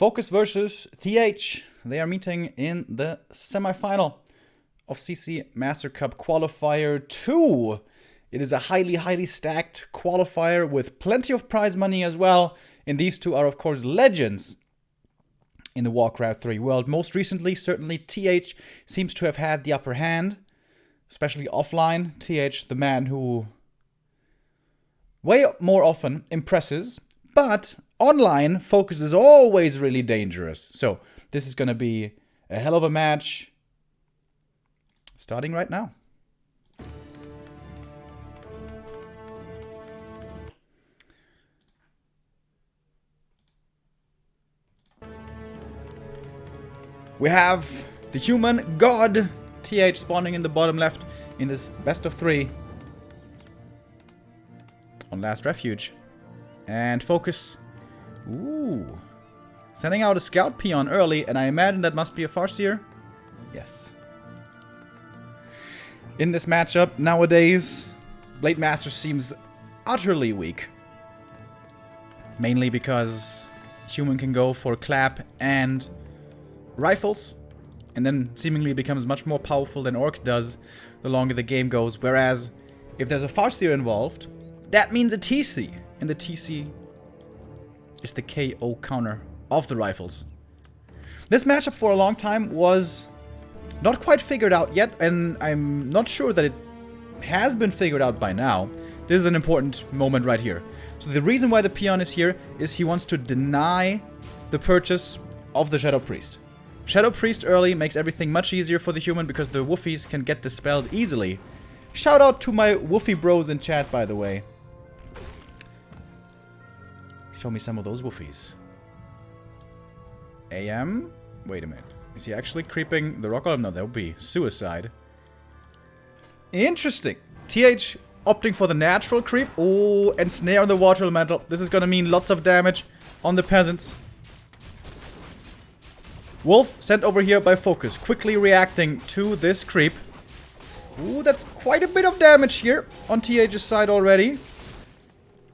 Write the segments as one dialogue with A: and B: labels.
A: FoCUS versus TH. They are meeting in the semifinal of CC Master Cup Qualifier 2. It is a highly stacked qualifier with plenty of prize money as well. And these two are, of course, legends in the Warcraft 3 world. Most recently, certainly TH seems to have had the upper hand, especially offline. TH, the man who way more often impresses, but online, FoCUS is always really dangerous. So this is going to be a hell of a match starting right now. We have the human god TH spawning in the bottom left in this best of 3 on Last Refuge. And FoCUS, sending out a scout peon early, and I imagine that must be a Farseer. Yes. In this matchup, nowadays, Blade Master seems utterly weak. Mainly because human can go for clap and rifles, and then seemingly becomes much more powerful than Orc does the longer the game goes. Whereas, if there's a Farseer involved, that means a TC, and the TC is the KO counter of the rifles. This matchup for a long time was not quite figured out yet, and I'm not sure that it has been figured out by now. This is an important moment right here. So the reason why the peon is here is he wants to deny the purchase of the Shadow Priest. Shadow Priest early makes everything much easier for the human because the woofies can get dispelled easily. Shout out to my woofie bros in chat, by the way. Show me some of those woofies. AM? Wait a minute. Is he actually creeping the rock golem? No, that would be suicide. Interesting. TH opting for the natural creep. Oh, and snare on the water elemental. This is gonna mean lots of damage on the peasants. Wolf sent over here by FoCUS, quickly reacting to this creep. Ooh, that's quite a bit of damage here on TH's side already.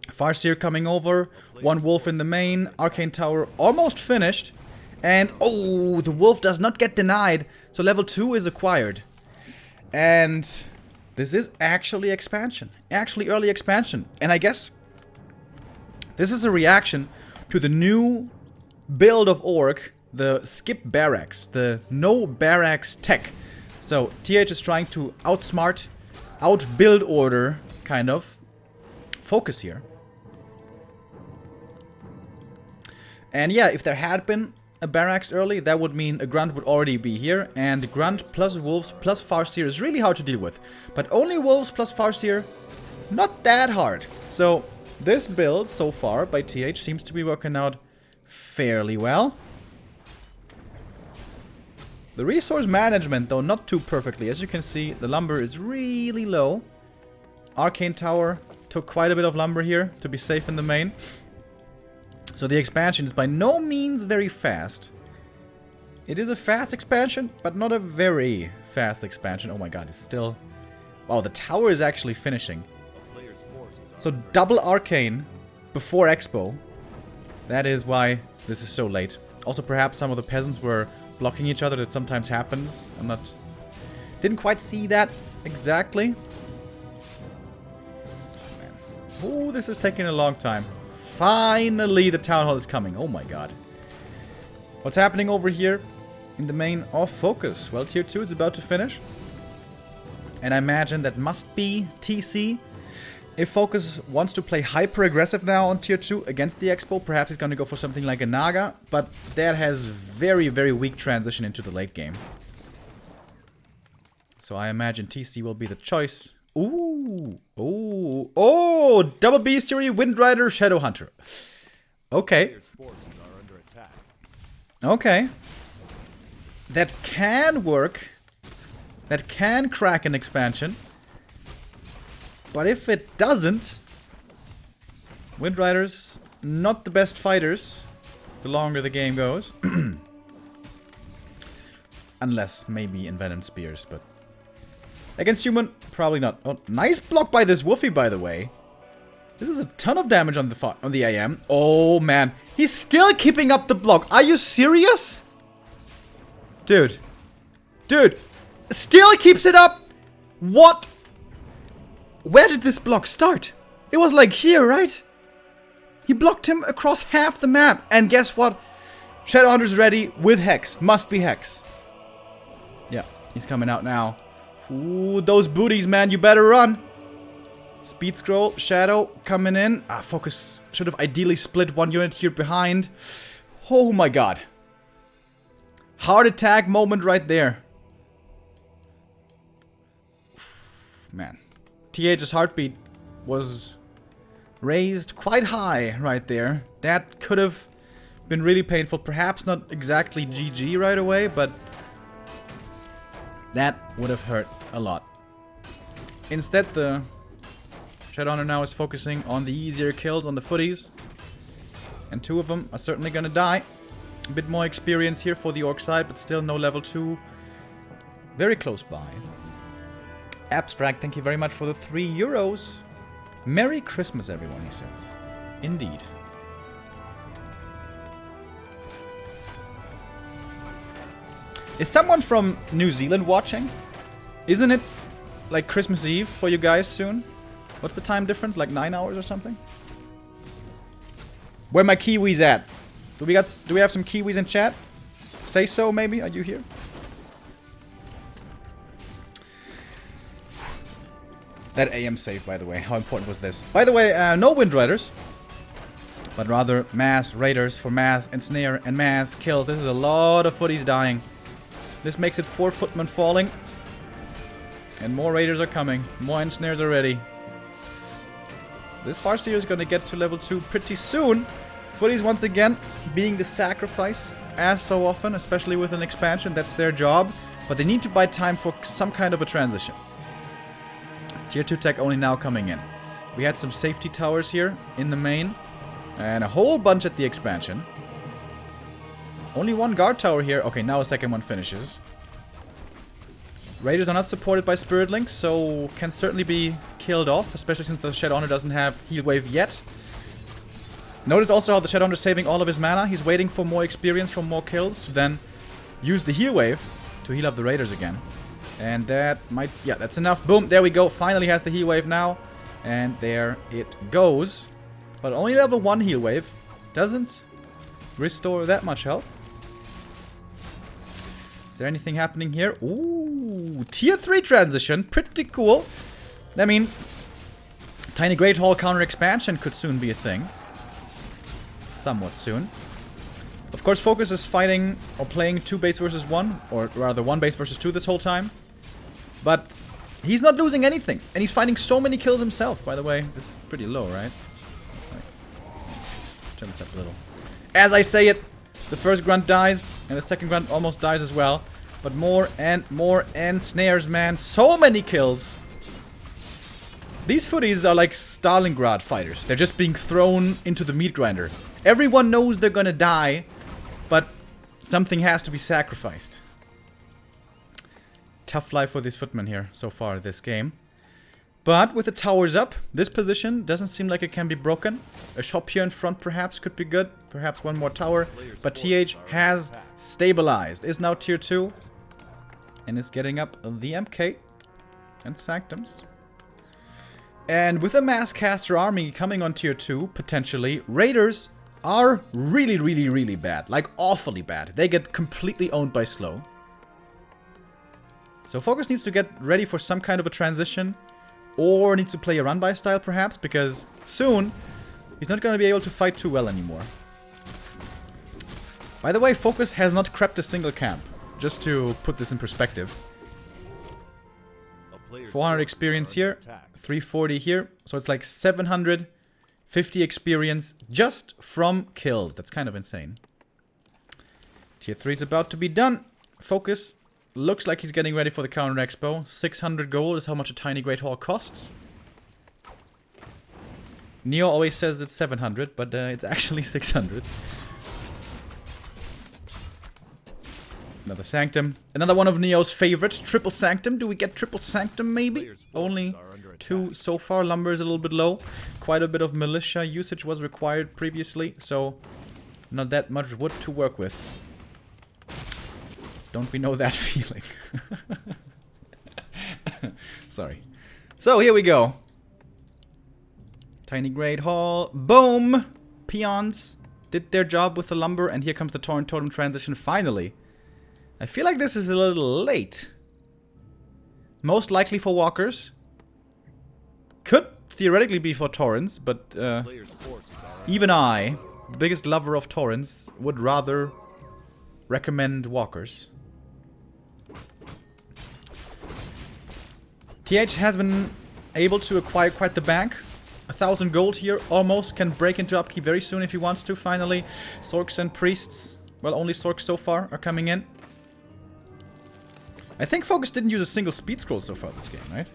A: Farseer coming over, one wolf in the main, Arcane Tower almost finished. And, oh, the wolf does not get denied, so level 2 is acquired. And this is actually expansion, actually early expansion. And I guess this is a reaction to the new build of Orc, the skip barracks, the no barracks tech. So TH is trying to outsmart, outbuild order, kind of. FoCUS here. And yeah, if there had been a barracks early, that would mean a grunt would already be here. And grunt plus wolves plus Farseer is really hard to deal with. But only wolves plus Farseer, not that hard. So this build so far by TH seems to be working out fairly well. The resource management, though, not too perfectly. As you can see, the lumber is really low. Arcane Tower took quite a bit of lumber here to be safe in the main. So the expansion is by no means very fast. It is a fast expansion, but not a very fast expansion. Oh my god, it's still... Wow, the tower is actually finishing. So double Arcane before Expo. That is why this is so late. Also, perhaps some of the peasants were blocking each other. That sometimes happens. Didn't quite see that exactly. Oh, this is taking a long time. Finally, the town hall is coming. Oh my god. What's happening over here in the main of FoCUS? Well, tier 2 is about to finish. And I imagine that must be TC. If FoCUS wants to play hyper-aggressive now on tier 2 against the Expo, perhaps he's going to go for something like a Naga, but that has very weak transition into the late game. So I imagine TC will be the choice. Ooh! Oh! Double Bestiary, Windrider, Shadowhunter. Okay. Okay. That can work. That can crack an expansion. But if it doesn't, Windriders, not the best fighters the longer the game goes. Unless maybe Envenomed Spears, but against human, probably not. Oh, nice block by this Woofy, by the way. This is a ton of damage on the AM. Oh, man. He's still keeping up the block. Are you serious? Dude. Dude. Still keeps it up. What? Where did this block start? It was like here, right? He blocked him across half the map. And guess what? Shadowhunter's ready with Hex. Must be Hex. Yeah, he's coming out now. Ooh, those booties, man. You better run. Speed scroll. Shadow coming in. FoCUS should have ideally split one unit here behind. Oh my god. Heart attack moment right there. Man. TH's heartbeat was raised quite high right there. That could have been really painful. Perhaps not exactly GG right away, but that would have hurt a lot. Instead, the Shadowhunter now is focusing on the easier kills on the footies. And 2 of them are certainly gonna die. A bit more experience here for the Orc side, but still no level 2. Very close by. Abstract, thank you very much for the €3. Merry Christmas, everyone, he says. Indeed. Is someone from New Zealand watching? Isn't it like Christmas Eve for you guys soon? What's the time difference? Like 9 hours or something? Where my Kiwis at? Do we have some Kiwis in chat? Say so, maybe? Are you here? That AM save, by the way. How important was this? By the way, no Wind Riders, but rather mass raiders for mass ensnare and mass kills. This is a lot of footies dying. This makes it 4 footmen falling. And more raiders are coming. More ensnares are ready. This Farseer is going to get to level 2 pretty soon. Footies once again being the sacrifice, as so often, especially with an expansion. That's their job. But they need to buy time for some kind of a transition. Tier 2 tech only now coming in. We had some safety towers here in the main. And a whole bunch at the expansion. Only 1 guard tower here. Okay, now a second one finishes. Raiders are not supported by Spirit Links, so can certainly be killed off, especially since the Shadowhunter doesn't have Heal Wave yet. Notice also how the Shadowhunter is saving all of his mana. He's waiting for more experience from more kills to then use the Heal Wave to heal up the Raiders again. And that might... yeah, that's enough. Boom, there we go. Finally has the Heal Wave now. And there it goes. But only level 1 Heal Wave. Doesn't restore that much health. Is there anything happening here? Ooh, tier 3 transition. Pretty cool. That means Tiny Great Hall counter expansion could soon be a thing. Somewhat soon. Of course, FoCUS is fighting or playing 2 base versus 1, or rather 1 base versus 2 this whole time. But he's not losing anything, and he's finding so many kills himself. By the way, this is pretty low, right? Turn this up a little. As I say it, the first grunt dies, and the second grunt almost dies as well. But more and snares, man. So many kills. These footies are like Stalingrad fighters. They're just being thrown into the meat grinder. Everyone knows they're gonna die, but something has to be sacrificed. Tough life for these footmen here so far this game. But with the towers up, this position doesn't seem like it can be broken. A shop here in front perhaps could be good. Perhaps 1 more tower. But TH has stabilized. Is now tier 2. And is getting up the MK and Sanctums. And with a mass caster army coming on tier 2, potentially, Raiders are really, really, really bad. Like, awfully bad. They get completely owned by slow. So FoCUS needs to get ready for some kind of a transition. Or needs to play a run-by style, perhaps, because soon he's not going to be able to fight too well anymore. By the way, FoCUS has not crept a single camp. Just to put this in perspective. 400 experience here, 340 here, so it's like 750 experience just from kills. That's kind of insane. Tier 3 is about to be done. FoCUS looks like he's getting ready for the counter expo. 600 gold is how much a Tiny Great Hall costs. Neo always says it's 700, but it's actually 600. Another Sanctum. Another one of Neo's favorites. Triple Sanctum. Do we get Triple Sanctum maybe? Only 2 so far. Lumber is a little bit low. Quite a bit of militia usage was required previously. So not that much wood to work with. Don't we know that feeling? Sorry. So here we go. Tiny Great Hall. Boom! Peons did their job with the lumber, and here comes the Torrent Totem transition finally. I feel like this is a little late. Most likely for walkers. Could theoretically be for torrents, but even I, the biggest lover of torrents, would rather recommend walkers. TH has been able to acquire quite the bank. 1,000 gold here, almost can break into upkeep very soon if he wants to, finally. Sorks and priests, well, only Sorks so far are coming in. I think FoCUS didn't use a single speed scroll so far this game, right?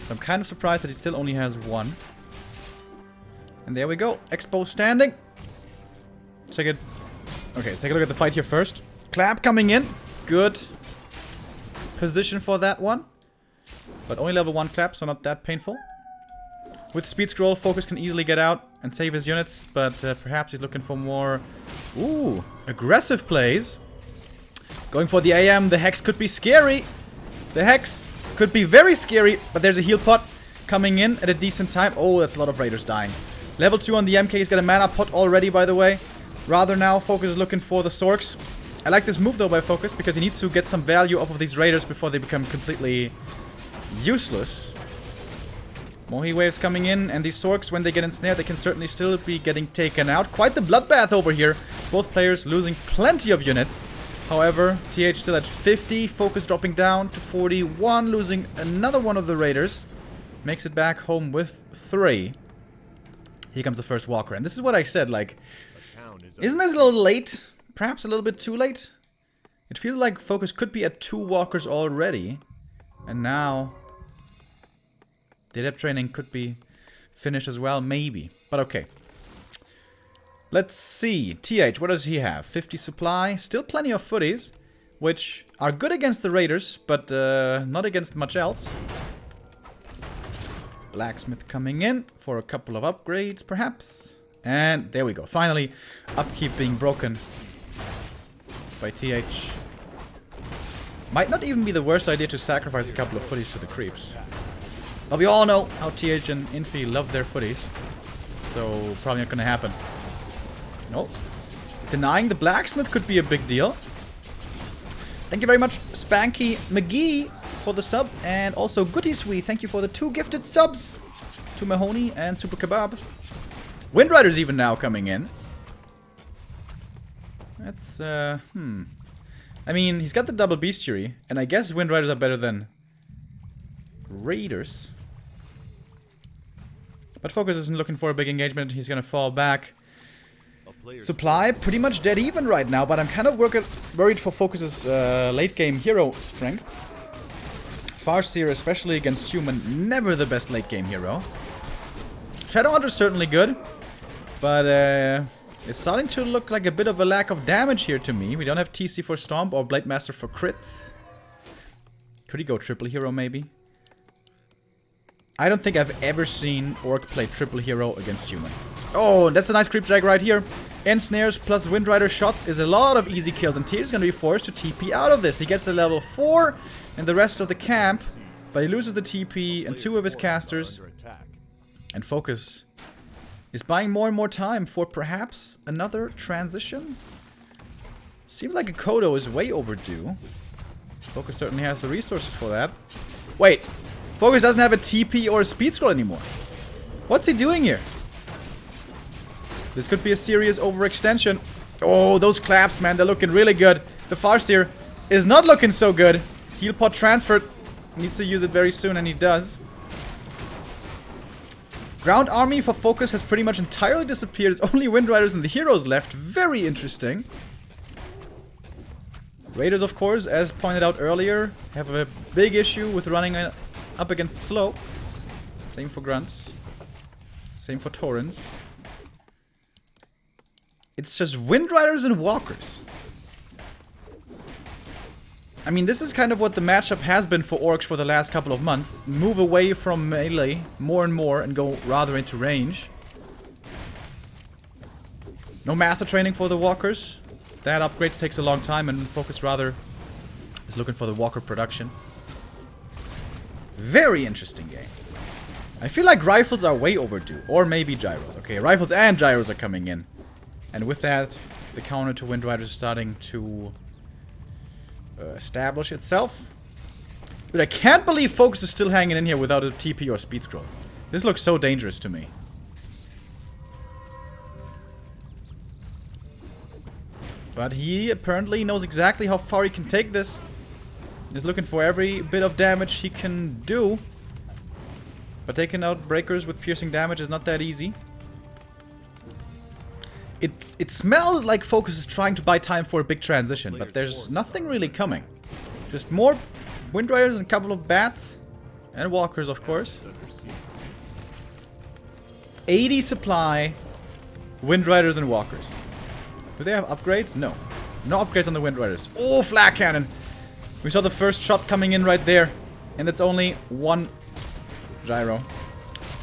A: So I'm kind of surprised that he still only has one. And there we go, Expo standing. Check it. Okay, let's take a look at the fight here first. Clap coming in, good position for that one. But only level 1 clap, so not that painful. With Speed Scroll, FoCUS can easily get out and save his units, but perhaps he's looking for more... Ooh, aggressive plays. Going for the AM, the Hex could be scary. The Hex could be very scary, but there's a heal pot coming in at a decent time. Oh, that's a lot of Raiders dying. Level 2 on the MK, he's got a mana pot already, by the way. Rather now, FoCUS is looking for the Sorks. I like this move, though, by FoCUS, because he needs to get some value off of these Raiders before they become completely useless. More heat waves coming in, and these Sorks, when they get ensnared, they can certainly still be getting taken out. Quite the bloodbath over here. Both players losing plenty of units. However, TH still at 50, FoCUS dropping down to 41, losing another one of the Raiders. Makes it back home with 3. Here comes the first walker, and this is what I said, like, isn't this a little late? Perhaps a little bit too late? It feels like FoCUS could be at 2 walkers already, and now the adept training could be finished as well, maybe. But okay. Let's see. TH, what does he have? 50 supply. Still plenty of footies, which are good against the Raiders, but not against much else. Blacksmith coming in for a couple of upgrades, perhaps. And there we go. Finally, upkeep being broken by TH. Might not even be the worst idea to sacrifice a couple of footies to the creeps. But we all know how TH and Infi love their footies. So, probably not gonna happen. Nope. Denying the blacksmith could be a big deal. Thank you very much, Spanky McGee, for the sub. And also, Goody Sweet, thank you for the 2 gifted subs to Mahoney and Super Kebab. Windrider's even now coming in. That's, I mean, he's got the double bestiary, and I guess Windriders are better than Raiders. But FoCUS isn't looking for a big engagement. He's gonna fall back. Supply pretty much dead even right now, but I'm kind of worried for FoCUS's late game hero strength. Farseer, especially against human, never the best late game hero. Shadowhunter's certainly good, but it's starting to look like a bit of a lack of damage here to me. We don't have TC for Stomp or Blade Master for crits. Could he go triple hero maybe? I don't think I've ever seen Orc play triple hero against human. Oh, that's a nice creep drag right here. Ensnares plus Windrider shots is a lot of easy kills, and TH is going to be forced to TP out of this. He gets the level 4 and the rest of the camp, but he loses the TP and 2 of his casters. And FoCUS is buying more and more time for perhaps another transition. Seems like a Kodo is way overdue. FoCUS certainly has the resources for that. Wait, FoCUS doesn't have a TP or a speed scroll anymore. What's he doing here? This could be a serious overextension. Oh, those claps, man, they're looking really good. The Farseer is not looking so good. Heal pot transferred. Needs to use it very soon, and he does. Ground army for FoCUS has pretty much entirely disappeared. It's only Windriders and the heroes left. Very interesting. Raiders, of course, as pointed out earlier, have a big issue with running up against slow. Same for grunts. Same for torrents. It's just Windriders and walkers. I mean, this is kind of what the matchup has been for orcs for the last couple of months. Move away from melee more and more and go rather into range. No master training for the walkers. That upgrades takes a long time, and FoCUS rather is looking for the walker production. Very interesting game. I feel like rifles are way overdue. Or maybe gyros. Okay, rifles and gyros are coming in. And with that, the counter to Wind Riders is starting to establish itself. But I can't believe FoCUS is still hanging in here without a TP or speed scroll. This looks so dangerous to me. But he apparently knows exactly how far he can take this. He's looking for every bit of damage he can do. But taking out breakers with piercing damage is not that easy. It smells like FoCUS is trying to buy time for a big transition, but there's nothing really coming. Just more Wind Riders and a couple of bats. And walkers, of course. 80 supply, Wind Riders and walkers. Do they have upgrades? No. No upgrades on the Wind Riders. Oh, flak cannon! We saw the first shot coming in right there. And it's only one gyro.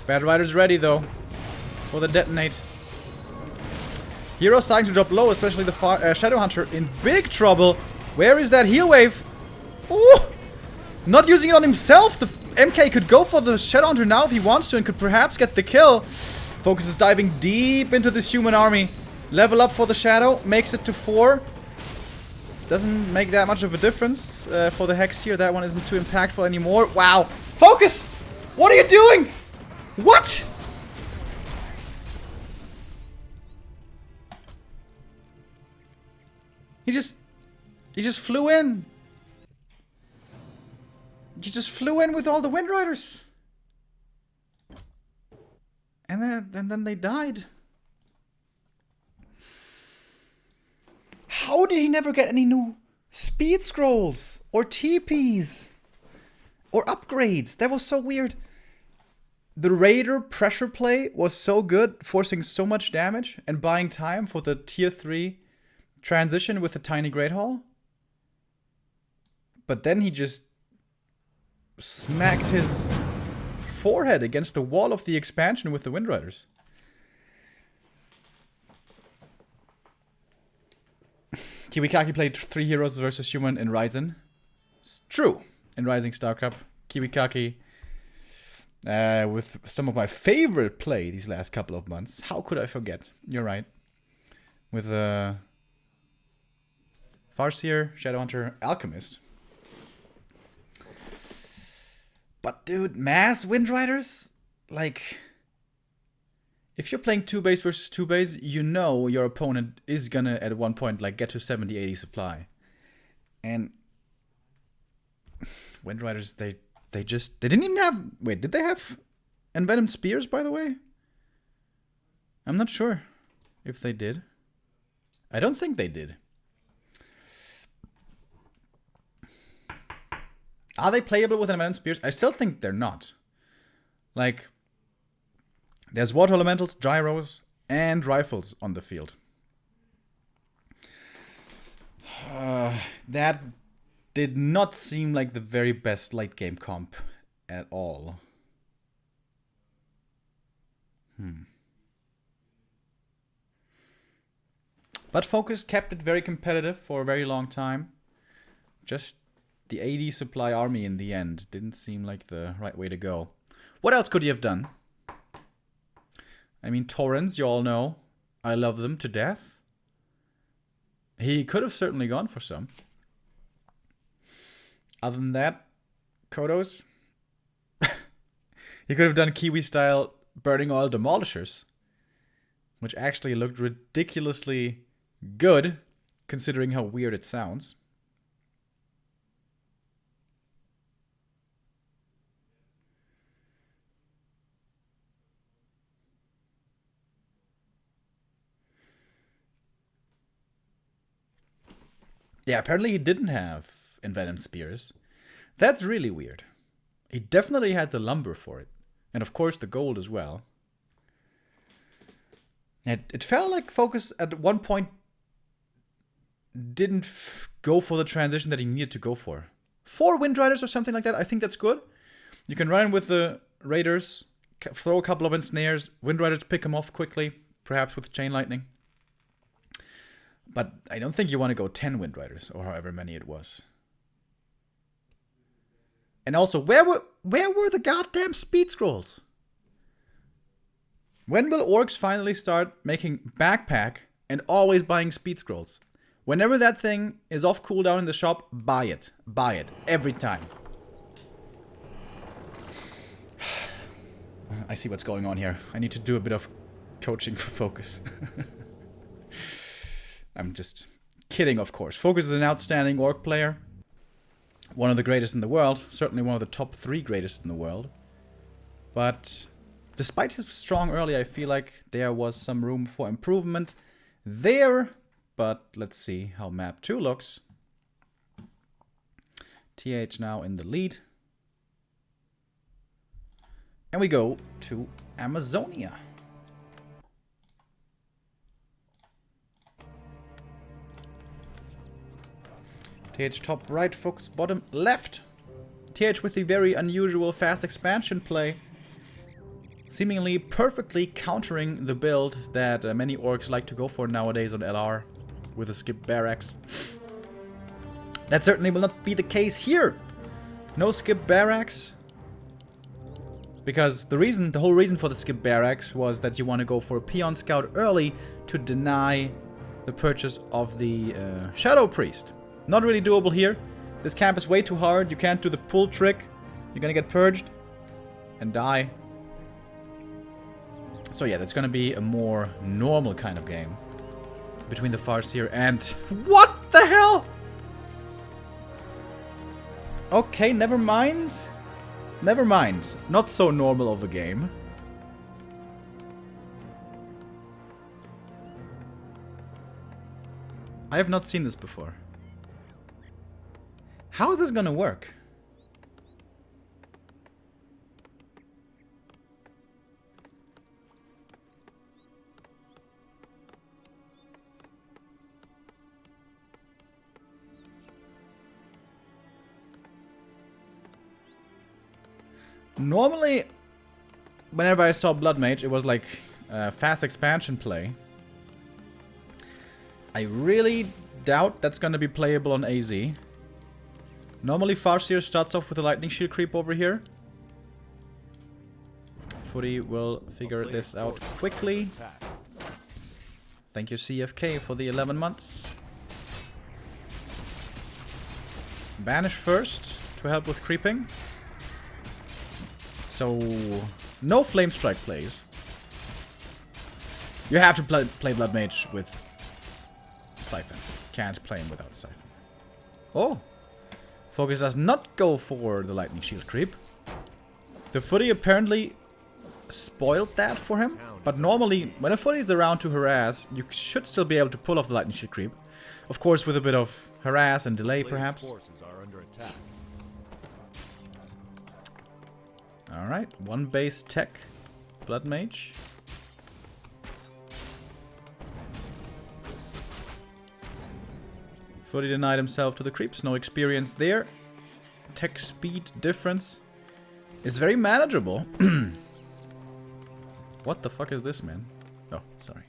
A: Bad Rider's ready, though, for the detonate. Heroes starting to drop low, especially the Shadow Hunter in big trouble. Where is that heal wave? Oh! Not using it on himself. The MK could go for the Shadow Hunter now if he wants to and could perhaps get the kill. FoCUS is diving deep into this human army. Level up for the Shadow. Makes it to 4. Doesn't make that much of a difference for the Hex here. That one isn't too impactful anymore. Wow. FoCUS! What are you doing? What? He just flew in. He just flew in with all the Wind Riders. And then they died. How did he never get any new speed scrolls or TPs or upgrades? That was so weird. The Raider pressure play was so good, forcing so much damage and buying time for the tier 3 transition with the tiny Great Hall. But then he just smacked his forehead against the wall of the expansion with the Wind Riders. Kiwikaki played 3 heroes versus human in Ryzen. It's true. In Rising Star Cup. Kiwikaki with some of my favorite play these last couple of months. How could I forget? You're right. With Farseer, Shadowhunter, Alchemist. But dude, mass Wind Riders? Like, if you're playing 2 base versus 2 base, you know your opponent is gonna at one point like get to 70-80 supply. And Wind Riders, they didn't even have, wait, did they have Envenomed Spears, by the way? I'm not sure if they did. I don't think they did. Are they playable with Envenomed Spears? I still think they're not. Like, there's water elementals, gyros, and rifles on the field. That did not seem like the very best late game comp at all. But FoCUS kept it very competitive for a very long time. Just the 80 supply army in the end didn't seem like the right way to go. What else could he have done? I mean, Torrens, you all know. I love them to death. He could have certainly gone for some. Other than that, Kodos. He could have done Kiwi-style Burning Oil Demolishers. Which actually looked ridiculously good, considering how weird it sounds. Yeah, apparently he didn't have Envenomed Spears. That's really weird. He definitely had the lumber for it. And of course the gold as well. It felt like FoCUS at one point didn't go for the transition that he needed to go for. 4 Wind Riders or something like that, I think that's good. You can run in with the Raiders, throw a couple of ensnares, Wind Riders pick them off quickly, perhaps with Chain Lightning. But I don't think you want to go 10 Wind Riders, or however many it was. And also, where were the goddamn speed scrolls? When will orcs finally start making backpack and always buying speed scrolls? Whenever that thing is off cooldown in the shop, buy it. Buy it. Every time. I see what's going on here. I need to do a bit of coaching for FoCUS. I'm just kidding, of course. FoCUS is an outstanding orc player. One of the greatest in the world. Certainly one of the top 3 greatest in the world. But despite his strong early, I feel like there was some room for improvement there. But let's see how map 2 looks. TH now in the lead. And we go to Amazonia. TH top right, FoCUS bottom left. TH with the very unusual fast expansion play. Seemingly perfectly countering the build that many orcs like to go for nowadays on LR. With a skip barracks. That certainly will not be the case here. No skip barracks. Because the whole reason for the skip barracks was that you want to go for a peon scout early to deny the purchase of the shadow priest. Not really doable here. This camp is way too hard. You can't do the pull trick. You're gonna get purged and die. So yeah, that's gonna be a more normal kind of game between the Farseer and... What the hell? Okay, never mind. Never mind. Not so normal of a game. I have not seen this before. How is this gonna work? Normally, whenever I saw Blood Mage, it was like fast expansion play. I really doubt that's going to be playable on AZ. Normally, Farseer starts off with a lightning shield creep over here. Footy will figure this out quickly. Thank you, CFK, for the 11 months. Banish first to help with creeping. So, no Flame Strike plays. You have to play Blood Mage with Siphon. Can't play him without Siphon. Oh! FoCUS does not go for the Lightning Shield creep. The Footy apparently spoiled that for him. But normally, when a Footy is around to harass, you should still be able to pull off the Lightning Shield creep. Of course, with a bit of harass and delay, perhaps. Alright, 1 base tech, Blood Mage. Fully denied himself to the creeps, no experience there. Tech speed difference is very manageable. What the fuck is this, man? Oh, sorry.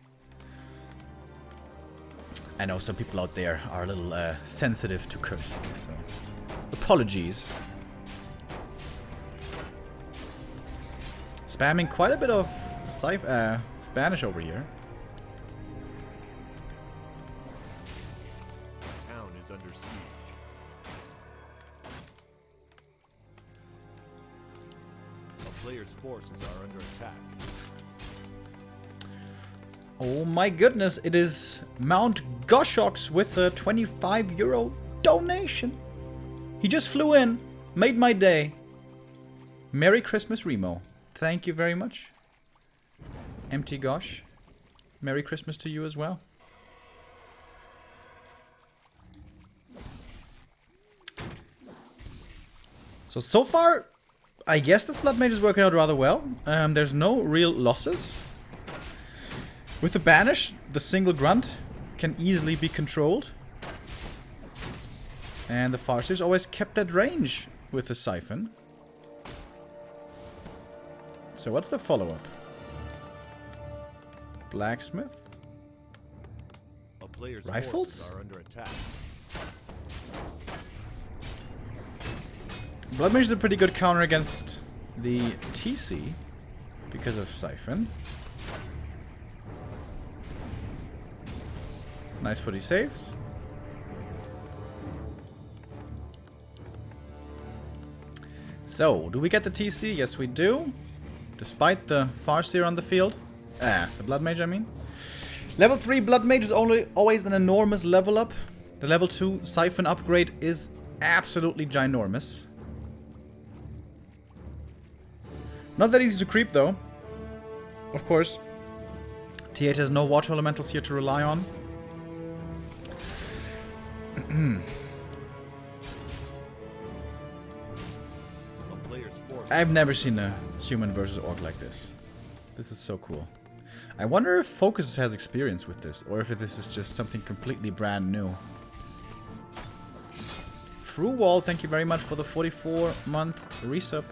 A: I know some people out there are a little sensitive to cursing, so apologies. Spamming quite a bit of Spanish over here.
B: Town is under siege. A player's forces are under attack.
A: Oh my goodness, it is Mount Goshox with a 25 euro donation. He just flew in, made my day. Merry Christmas, Remo. Thank you very much. Empty Gosh. Merry Christmas to you as well. So far, I guess this Blood Mage is working out rather well. There's no real losses. With the Banish, the single grunt can easily be controlled. And the Farseers always kept that range with the Siphon. So what's the follow-up? Blacksmith?
B: A player's
A: Rifles?
B: forces are under attack.
A: Blood Mage is a pretty good counter against the TC because of Siphon. Nice footy saves. So, do we get the TC? Yes, we do. Despite the Farseer on the field. The Blood Mage, I mean. Level 3 Blood Mage is always an enormous level up. The level 2 Siphon upgrade is absolutely ginormous. Not that easy to creep, though. Of course, TH has no water elementals here to rely on. I've never seen a human versus orc like this. This is so cool. I wonder if FoCUS has experience with this, or if this is just something completely brand new. Through Wall, thank you very much for the 44-month resub.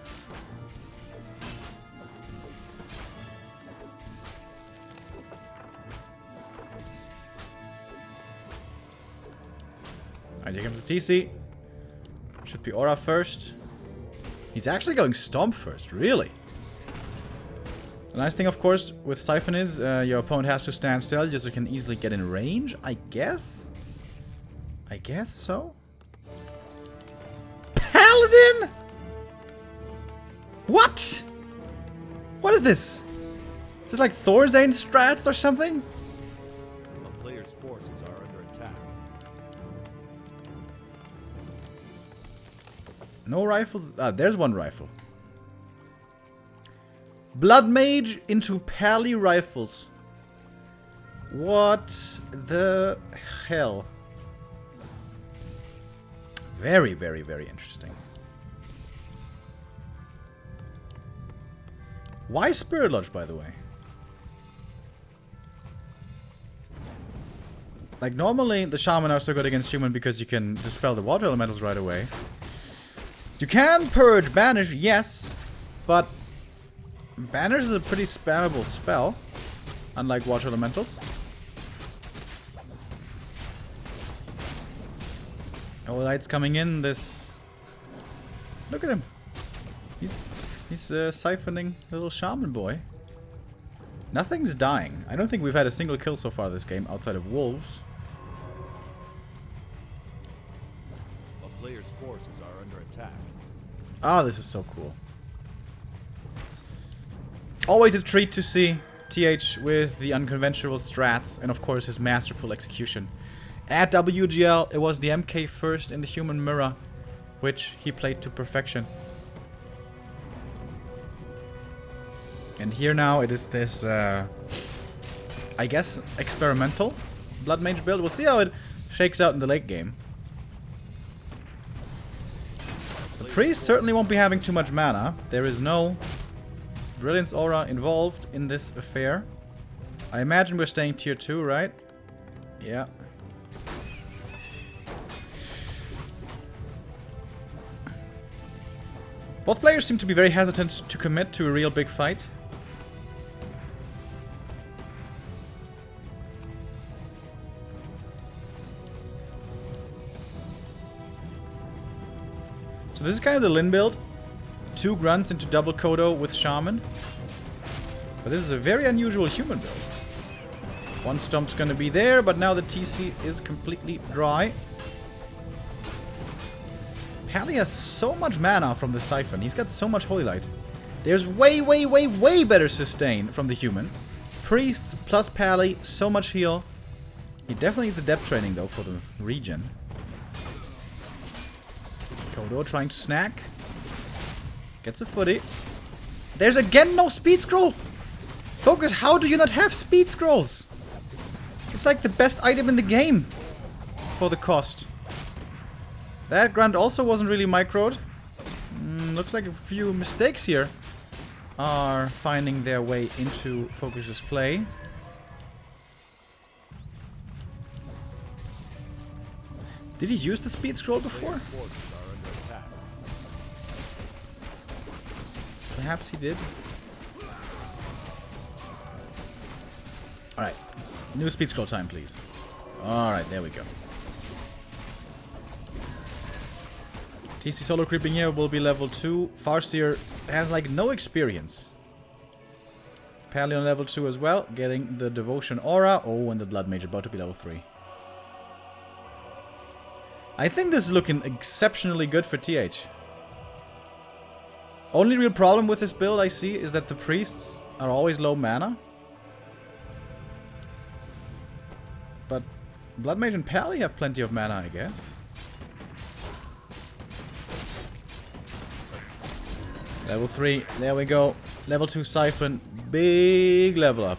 A: Alright, here comes the TC. Should be Aura first. He's actually going Stomp first, really. The nice thing, of course, with Siphon is your opponent has to stand still just so you can easily get in range, I guess? I guess so? Paladin?! What?! What is this? Is this like Thorzane strats or something?
B: A player's forces are under attack.
A: No rifles? Ah, there's one rifle. Blood Mage into Pally rifles. What the hell? Very, very, very interesting. Why Spirit Lodge, by the way? Like, normally the Shaman are so good against human because you can dispel the water elementals right away. You can purge, banish, yes, but banish is a pretty spammable spell, unlike water elementals. Oh, light's coming in. This, look at him. He's siphoning little shaman boy. Nothing's dying. I don't think we've had a single kill so far this game outside of wolves.
B: A player's forces are under attack.
A: Ah, this is so cool. Always a treat to see TH with the unconventional strats and of course his masterful execution. At WGL, it was the MK first in the human mirror, which he played to perfection. And here now it is this, I guess, experimental Blood Mage build. We'll see how it shakes out in the late game. The priest certainly won't be having too much mana. There is no Brilliance Aura involved in this affair. I imagine we're staying tier 2, right? Yeah. Both players seem to be very hesitant to commit to a real big fight. So this is kind of the Lin build. 2 grunts into double Kodo with Shaman. But this is a very unusual human build. 1 Stomp's gonna be there, but now the TC is completely dry. Pally has so much mana from the Siphon. He's got so much Holy Light. There's way, way, way, way better sustain from the human. Priest plus Pally, so much heal. He definitely needs a depth training though for the regen. Kodo trying to snack. Gets a footy. There's again no speed scroll! FoCUS, how do you not have speed scrolls? It's like the best item in the game for the cost. That grunt also wasn't really microed. Looks like a few mistakes here are finding their way into FoCUS's play. Did he use the speed scroll before?
B: Players' forces are under attack.
A: Perhaps he did. Alright. New speed scroll time, please. Alright, there we go. TC solo creeping here will be level 2. Farseer has like no experience. Pally on level 2 as well, getting the Devotion Aura. Oh, and the Blood Mage about to be level 3. I think this is looking exceptionally good for TH. Only real problem with this build I see is that the priests are always low mana. But Blood Mage and Pally have plenty of mana, I guess. Level 3, there we go. Level 2 Siphon, big level up.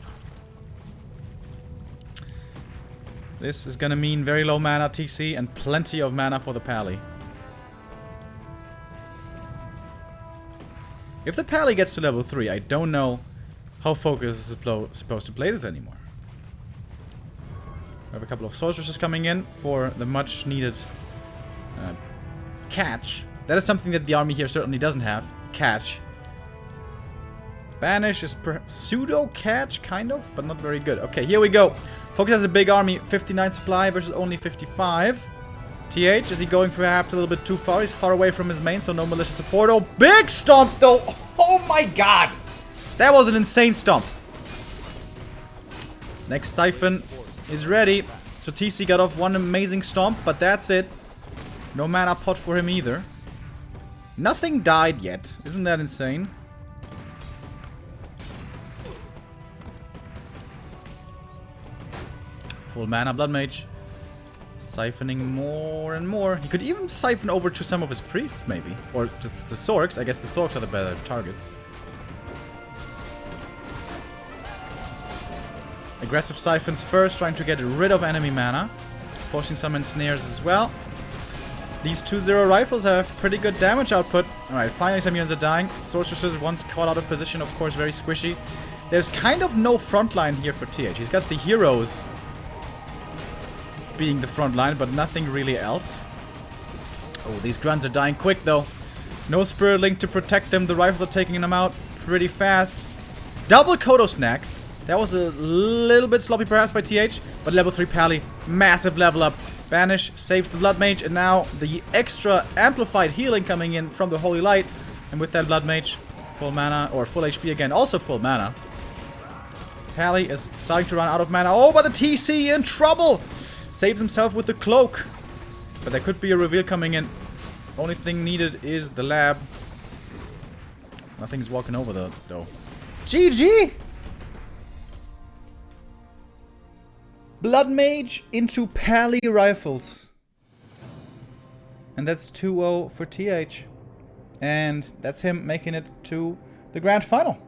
A: This is gonna mean very low mana TC and plenty of mana for the Pally. If the Pally gets to level 3, I don't know how FoCUS is supposed to play this anymore. We have a couple of sorceresses coming in for the much needed catch. That is something that the army here certainly doesn't have. Catch. Banish is pseudo catch, kind of, but not very good. Okay, here we go. FoCUS has a big army, 59 supply versus only 55. TH, is he going perhaps a little bit too far? He's far away from his main, so no militia support. Oh, big stomp though! Oh my god! That was an insane stomp. Next Siphon is ready. So TC got off one amazing stomp, but that's it. No mana pot for him either. Nothing died yet. Isn't that insane? Full mana Blood Mage. Siphoning more and more. He could even siphon over to some of his priests, maybe. Or to the Sorks. I guess the Sorks are the better targets. Aggressive siphons first, trying to get rid of enemy mana. Forcing some ensnares as well. These 2-0 rifles have pretty good damage output. Alright, finally some units are dying. Sorceresses, once caught out of position, of course, very squishy. There's kind of no front line here for TH. He's got the heroes being the front line, but nothing really else. Oh, these grunts are dying quick, though. No Spirit Link to protect them. The rifles are taking them out pretty fast. Double Kodo Snack. That was a little bit sloppy, perhaps, by TH. But level 3 Pally. Massive level up. Banish saves the Blood Mage. And now the extra amplified healing coming in from the Holy Light. And with that Blood Mage, full mana, or full HP again. Also full mana. Pally is starting to run out of mana. Oh, but the TC in trouble! Saves himself with the cloak. But there could be a reveal coming in. Only thing needed is the lab. Nothing's walking over though. GG! Blood Mage into Pally rifles. And that's 2-0 for TH. And that's him making it to the grand final.